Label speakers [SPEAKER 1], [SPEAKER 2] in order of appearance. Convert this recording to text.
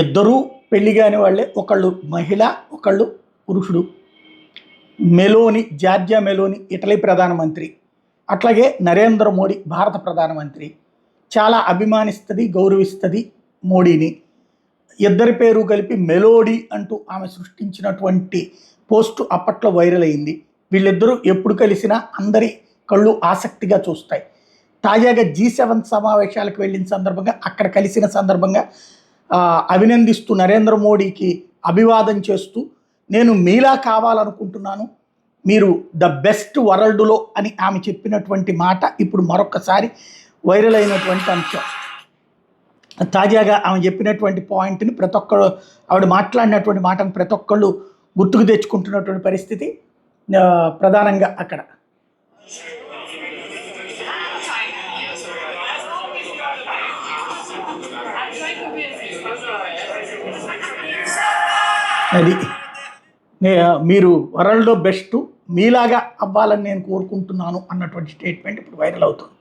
[SPEAKER 1] ఇద్దరూ పెళ్లి కాని వాళ్ళే, ఒకళ్ళు మహిళ, ఒకళ్ళు పురుషుడు. మెలోని, జార్జియా మెలోని ఇటలీ ప్రధానమంత్రి, అట్లాగే నరేంద్ర మోడీ భారత ప్రధానమంత్రి. చాలా అభిమానిస్తుంది, గౌరవిస్తుంది మోడీని. ఇద్దరి పేరు కలిపి మెలోడీ అంటూ ఆమె సృష్టించినటువంటి పోస్టు అప్పట్లో వైరల్ అయింది. వీళ్ళిద్దరూ ఎప్పుడు కలిసినా అందరి కళ్ళు ఆసక్తిగా చూస్తాయి. తాజాగా G7 సమావేశాలకు వెళ్ళిన సందర్భంగా, అక్కడ కలిసిన సందర్భంగా అభినందిస్తూ నరేంద్ర మోడీకి అభివాదం చేస్తూ, నేను మీలా కావాలనుకుంటున్నాను, మీరు ద బెస్ట్ వరల్డ్లో అని ఆమె చెప్పినటువంటి మాట ఇప్పుడు మరొకసారి వైరల్ అయినటువంటి అంశం. తాజాగా ఆమె చెప్పినటువంటి పాయింట్ని ప్రతి ఒక్కరు, ఆవిడ మాట్లాడినటువంటి మాటను ప్రతి ఒక్కళ్ళు గుర్తుకు తెచ్చుకుంటున్నటువంటి పరిస్థితి ప్రధానంగా అక్కడ. అది మీరు వరల్డ్లో బెస్ట్, మీలాగా అవ్వాలని నేను కోరుకుంటున్నాను అన్నటువంటి స్టేట్మెంట్ ఇప్పుడు వైరల్ అవుతుంది.